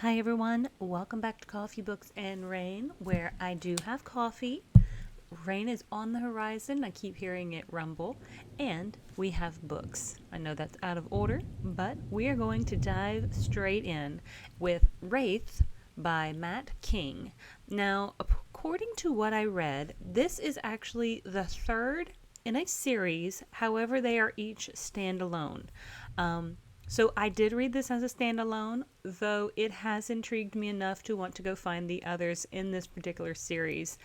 Hi everyone, welcome back to Coffee, Books, and Rain, where I do have coffee. Rain is on the horizon, I keep hearing it rumble, and we have books. I know that's out of order, but we are going to dive straight in with Wraith by Matt King. Now, according to what I read, this is actually the third in a series, however, they are each standalone. Um, so I did read this as a standalone, though it has intrigued me enough to want to go find the others in this particular series.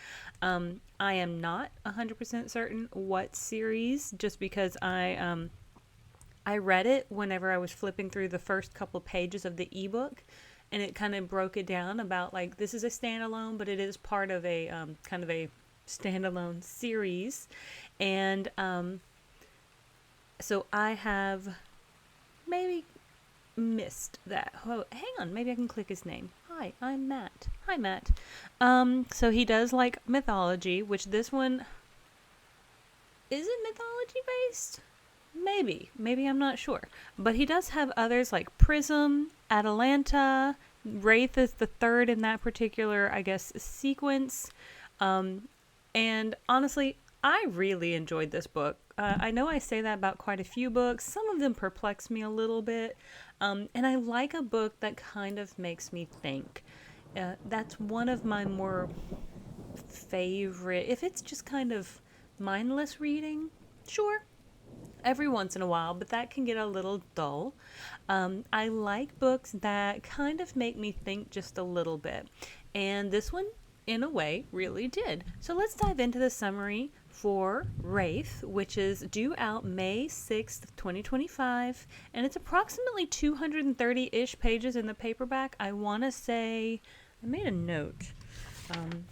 I am not 100% certain what series, just because I read it whenever I was flipping through the first couple pages of the ebook, and it kind of broke it down about like this is a standalone, but it is part of a kind of a standalone series, and so I have maybe missed that. Oh, hang on, maybe I can click his name. Hi, I'm Matt. Hi, Matt. So he does like mythology, which this one is it mythology based? Maybe I'm not sure. But he does have others like Prism, Atalanta, Wraith is the third in that particular, I guess, sequence. Um, and honestly, I really enjoyed this book. I know I say that about quite a few books. Some of them perplex me a little bit. And I like a book that kind of makes me think. That's one of my more favorite. If it's just kind of mindless reading, sure, every once in a while, but that can get a little dull. I like books that kind of make me think just a little bit. And this one, in a way, really did. So let's dive into the summary for Wraith, which is due out May 6th, 2025. And it's approximately 230-ish pages in the paperback. I want to say, I made a note. Um,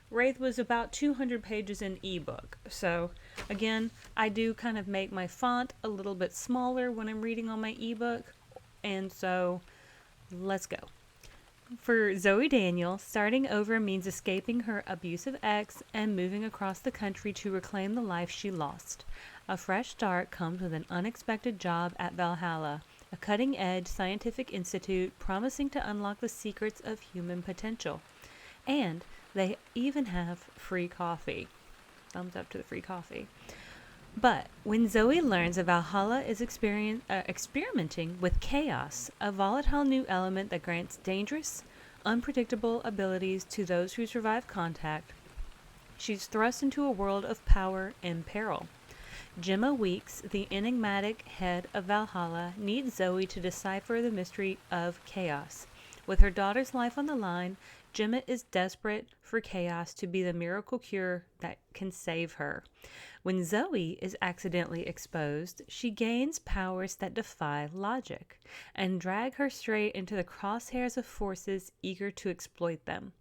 Wraith was about 200 pages in ebook. So, again, I do kind of make my font a little bit smaller when I'm reading on my ebook. And so, let's go. For Zoe Daniel, starting over means escaping her abusive ex and moving across the country to reclaim the life she lost. A fresh start comes with an unexpected job at Valhalla, a cutting edge scientific institute promising to unlock the secrets of human potential. And they even have free coffee. Thumbs up to the free coffee. But when Zoe learns that Valhalla is experimenting with chaos, a volatile new element that grants dangerous, unpredictable abilities to those who survive contact, she's thrust into a world of power and peril. Gemma Weeks, the enigmatic head of Valhalla, needs Zoe to decipher the mystery of chaos. With her daughter's life on the line, Gemma is desperate for chaos to be the miracle cure that can save her. When Zoe is accidentally exposed, she gains powers that defy logic and drag her straight into the crosshairs of forces eager to exploit them.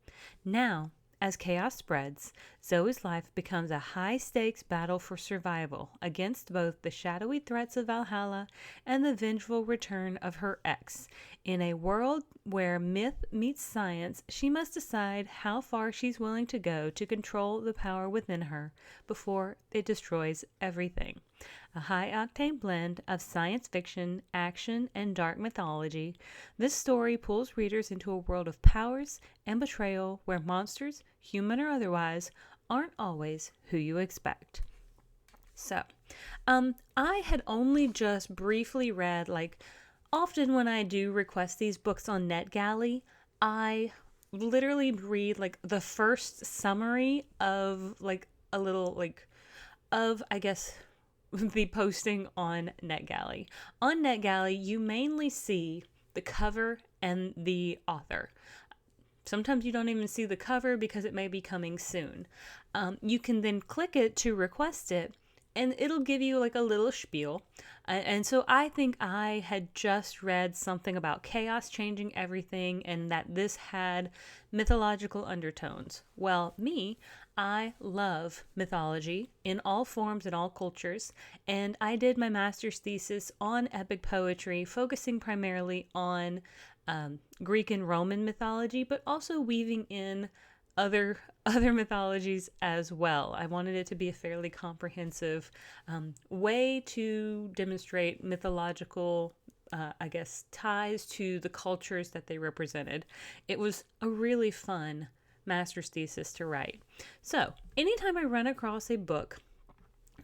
Now, as chaos spreads, Zoe's life becomes a high stakes battle for survival against both the shadowy threats of Valhalla and the vengeful return of her ex. In a world where myth meets science, she must decide how far she's willing to go to control the power within her before it destroys everything. A high octane blend of science fiction, action, and dark mythology, this story pulls readers into a world of powers and betrayal where monsters, human or otherwise, aren't always who you expect. So, I had only just briefly read, like, often when I do request these books on NetGalley, I literally read, like, the first summary of, like, a little, like, of, I guess, the posting on NetGalley. On NetGalley, you mainly see the cover and the author. Sometimes you don't even see the cover because it may be coming soon. You can then click it to request it, and it'll give you like a little spiel. And so I think I had just read something about chaos changing everything and that this had mythological undertones. Well, I love mythology in all forms and all cultures, and I did my master's thesis on epic poetry, focusing primarily on Greek and Roman mythology, but also weaving in other other mythologies as well. I wanted it to be a fairly comprehensive way to demonstrate mythological I guess, ties to the cultures that they represented. It was a really fun master's thesis to write. So, anytime I run across a book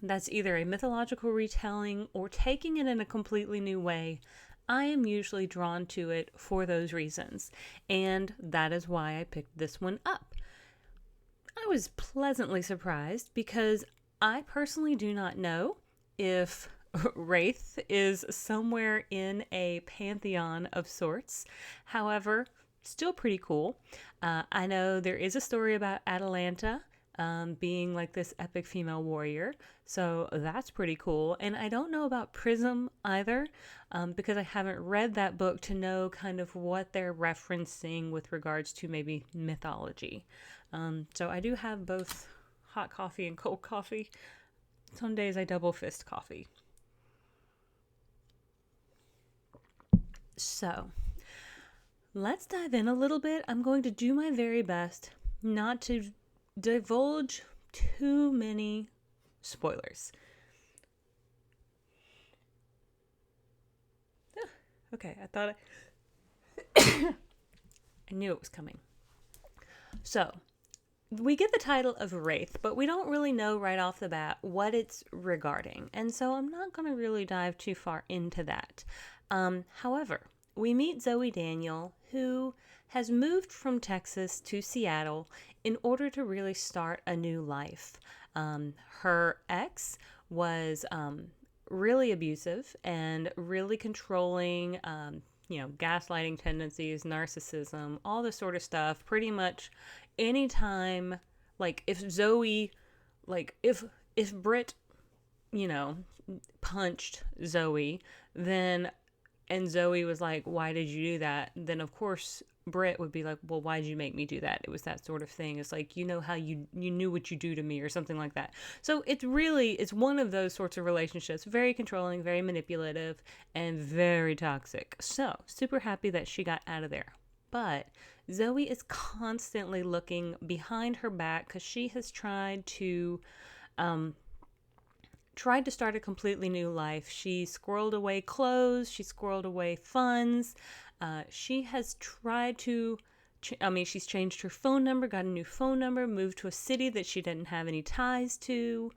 that's either a mythological retelling or taking it in a completely new way, I am usually drawn to it for those reasons. And that is why I picked this one up. I was pleasantly surprised because I personally do not know if Wraith is somewhere in a pantheon of sorts. However, still pretty cool. I know there is a story about Atalanta being like this epic female warrior, so that's pretty cool. And I don't know about Prism either, because I haven't read that book to know kind of what they're referencing with regards to maybe mythology. So I do have both hot coffee and cold coffee. Some days I double fist coffee. So, let's dive in a little bit. I'm going to do my very best not to divulge too many spoilers. Okay, I thought I knew it was coming. So, we get the title of Wraith, but we don't really know right off the bat what it's regarding. And so I'm not going to really dive too far into that. However, we meet Zoe Daniel, who has moved from Texas to Seattle in order to really start a new life. Her ex was really abusive and really controlling, gaslighting tendencies, narcissism, all this sort of stuff. Pretty much anytime, like if Britt, punched Zoe, and Zoe was like, why did you do that? Then of course Britt would be like, well, why did you make me do that? It was that sort of thing. It's like, how you knew what you do to me or something like that. So it's one of those sorts of relationships, very controlling, very manipulative, and very toxic. So super happy that she got out of there. But Zoe is constantly looking behind her back because she has tried to start a completely new life. She squirreled away clothes. She squirreled away funds. She has tried to, she's changed her phone number, got a new phone number, moved to a city that she didn't have any ties to,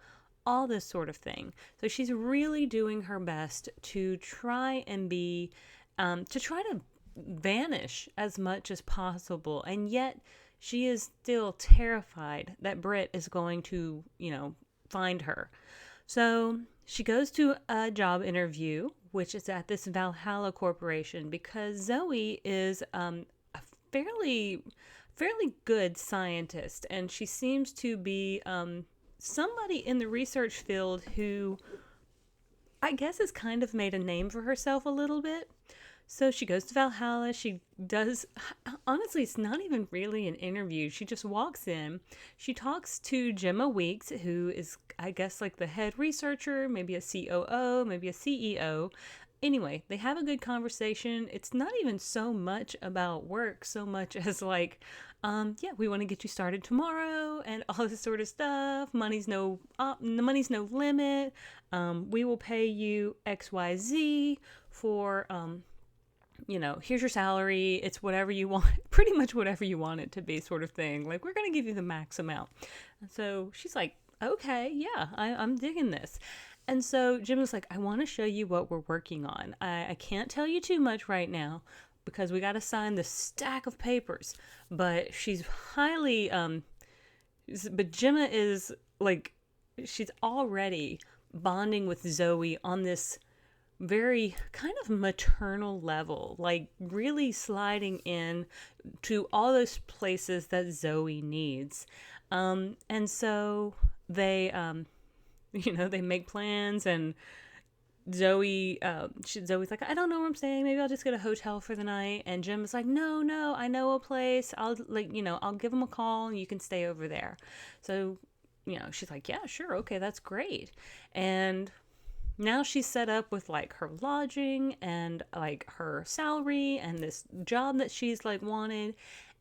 all this sort of thing. So she's really doing her best to try and to vanish as much as possible. And yet she is still terrified that Britt is going to, find her. So she goes to a job interview, which is at this Valhalla Corporation, because Zoe is a fairly good scientist, and she seems to be somebody in the research field who I guess has kind of made a name for herself a little bit. So she goes to Valhalla. She does, honestly, it's not even really an interview. She just walks in. She talks to Gemma Weeks, who is, I guess, like the head researcher, maybe a COO, maybe a CEO. Anyway, they have a good conversation. It's not even so much about work, so much as like, we want to get you started tomorrow and all this sort of stuff. Money's no limit. We will pay you XYZ for, here's your salary. It's whatever you want, pretty much whatever you want it to be, sort of thing. Like, we're going to give you the max amount. And so she's like, okay, yeah, I'm digging this. And so Jim was like, I want to show you what we're working on. I can't tell you too much right now because we got to sign this stack of papers. But she's highly, but Gemma is like, she's already bonding with Zoe on this very kind of maternal level, like really sliding in to all those places that Zoe needs. And so they, they make plans, and Zoe's like, I don't know where I'm staying. Maybe I'll just get a hotel for the night. And Jim is like, no, I know a place. I'll give him a call and you can stay over there. So, she's like, yeah, sure. Okay, that's great. And now she's set up with like her lodging and like her salary and this job that she's like wanted.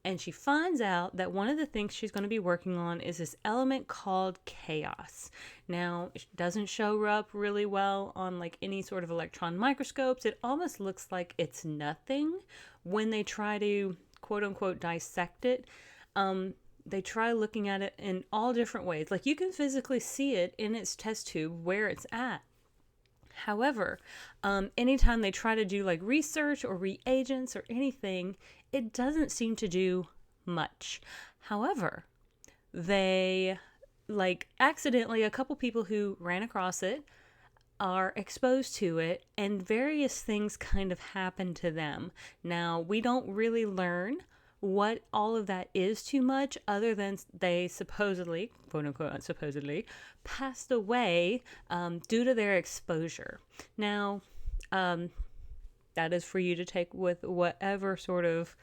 And she finds out that one of the things she's going to be working on is this element called chaos. Now, it doesn't show up really well on like any sort of electron microscopes. It almost looks like it's nothing when they try to quote unquote dissect it. They try looking at it in all different ways. Like you can physically see it in its test tube where it's at. However, anytime they try to do like research or reagents or anything, it doesn't seem to do much. However, they like accidentally, a couple people who ran across it are exposed to it, and various things kind of happen to them. Now, we don't really learn what all of that is too much, other than they supposedly, quote unquote, supposedly, passed away due to their exposure. Now, that is for you to take with whatever sort of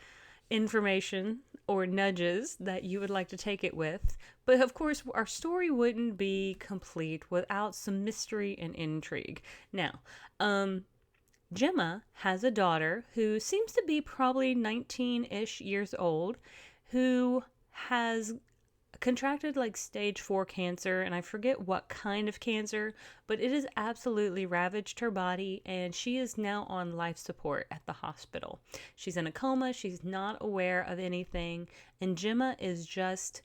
information or nudges that you would like to take it with. But of course, our story wouldn't be complete without some mystery and intrigue. Now, Gemma has a daughter who seems to be probably 19-ish years old, who has contracted like stage 4 cancer, and I forget what kind of cancer, but it has absolutely ravaged her body, and she is now on life support at the hospital. She's in a coma, she's not aware of anything, and Gemma is just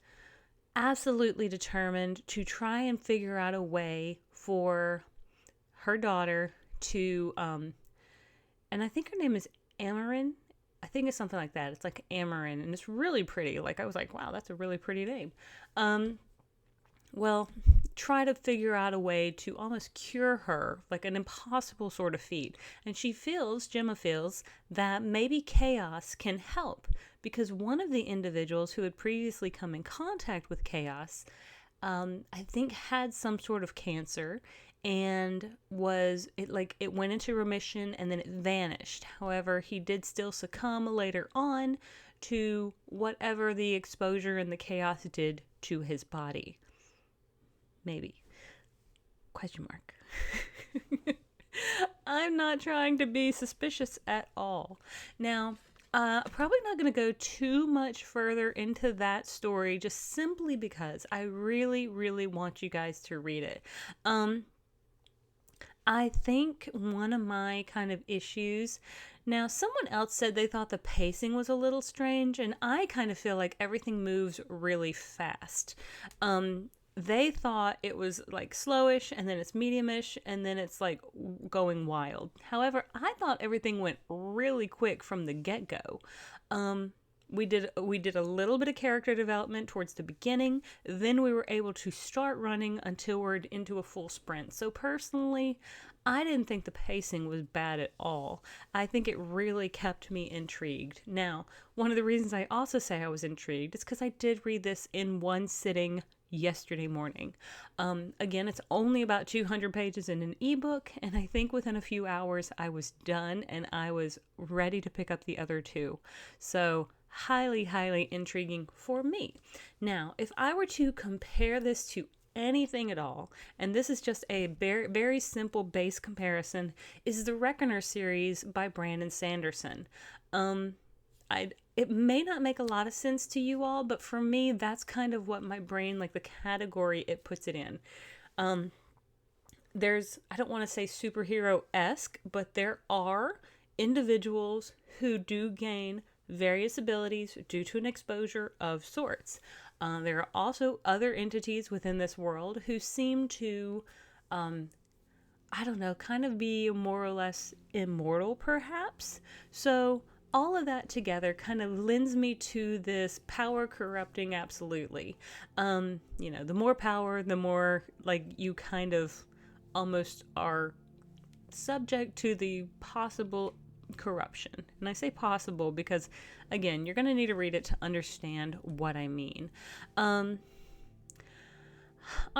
absolutely determined to try and figure out a way for her daughter to and I think her name is Amarin. I think it's something like that. It's like Amarin, and it's really pretty. Like, I was like, wow, that's a really pretty name. Well, try to figure out a way to almost cure her, like an impossible sort of feat. And Gemma feels, that maybe chaos can help, because one of the individuals who had previously come in contact with chaos, I think had some sort of cancer, and it went into remission and then it vanished. However, he did still succumb later on to whatever the exposure and the chaos did to his body. Maybe. Question mark. I'm not trying to be suspicious at all. Now, probably not going to go too much further into that story, just simply because I really, really want you guys to read it. I think one of my kind of issues, now someone else said they thought the pacing was a little strange, and I kind of feel like everything moves really fast. They thought it was like slowish, and then it's mediumish, and then it's like going wild. However, I thought everything went really quick from the get-go. We did a little bit of character development towards the beginning, then we were able to start running until we're into a full sprint. So personally, I didn't think the pacing was bad at all. I think it really kept me intrigued. Now, one of the reasons I also say I was intrigued is because I did read this in one sitting yesterday morning. Again, it's only about 200 pages in an ebook, and I think within a few hours I was done and I was ready to pick up the other two. So highly, highly intriguing for me. Now, if I were to compare this to anything at all, and this is just a very, very simple base comparison, is the Reckoner series by Brandon Sanderson. It may not make a lot of sense to you all, but for me, that's kind of what my brain, like the category it puts it in. I don't want to say superhero-esque, but there are individuals who do gain various abilities due to an exposure of sorts. There are also other entities within this world who seem to, kind of be more or less immortal, perhaps. So all of that together kind of lends me to this power corrupting absolutely. The more power, the more like you kind of almost are subject to the possible corruption. And I say possible because, again, you're going to need to read it to understand what I mean. I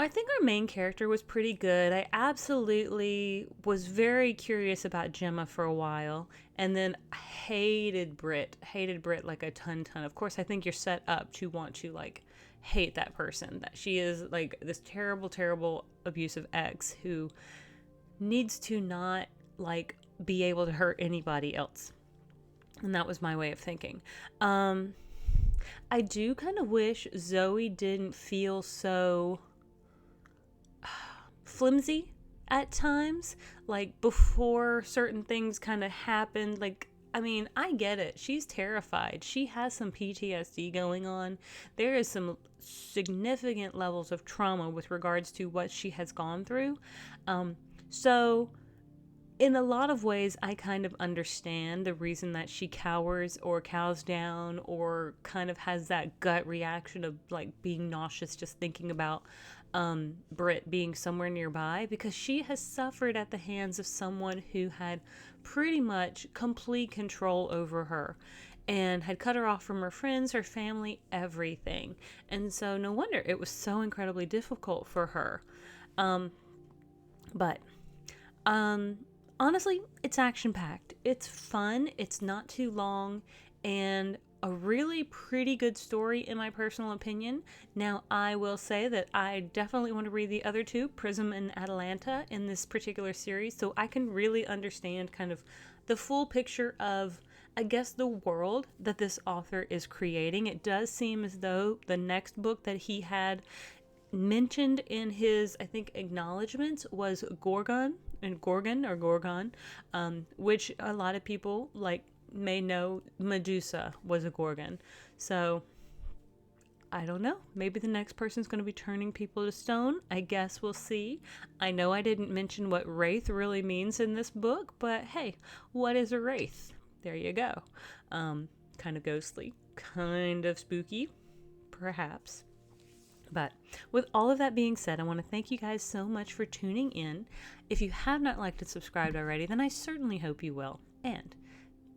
think our main character was pretty good. I absolutely was very curious about Gemma for a while, and then hated Brit like a ton. Of course, I think you're set up to want to like hate that person, that she is like this terrible, terrible abusive ex who needs to not like be able to hurt anybody else. And that was my way of thinking. I do kind of wish Zoe didn't feel so flimsy at times, like before certain things kind of happened. Like, I mean, I get it. She's terrified. She has some PTSD going on. There is some significant levels of trauma with regards to what she has gone through. So in a lot of ways, I kind of understand the reason that she cowers or cows down or kind of has that gut reaction of like being nauseous just thinking about Britt being somewhere nearby, because she has suffered at the hands of someone who had pretty much complete control over her and had cut her off from her friends, her family, everything. And so no wonder it was so incredibly difficult for her. But honestly, it's action-packed. It's fun. It's not too long, and a really pretty good story in my personal opinion. Now, I will say that I definitely want to read the other two, Prism and Atalanta, in this particular series, so I can really understand kind of the full picture of, I guess, the world that this author is creating. It does seem as though the next book that he had mentioned in his, I think, acknowledgments was Gorgon, which a lot of people like may know Medusa was a Gorgon. So I don't know. Maybe the next person's going to be turning people to stone. I guess we'll see. I know I didn't mention what Wraith really means in this book, but hey, what is a Wraith? There you go. Kind of ghostly, kind of spooky, perhaps. But with all of that being said, I want to thank you guys so much for tuning in. If you have not liked and subscribed already, then I certainly hope you will. And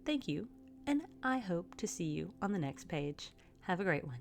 thank you, and I hope to see you on the next page. Have a great one.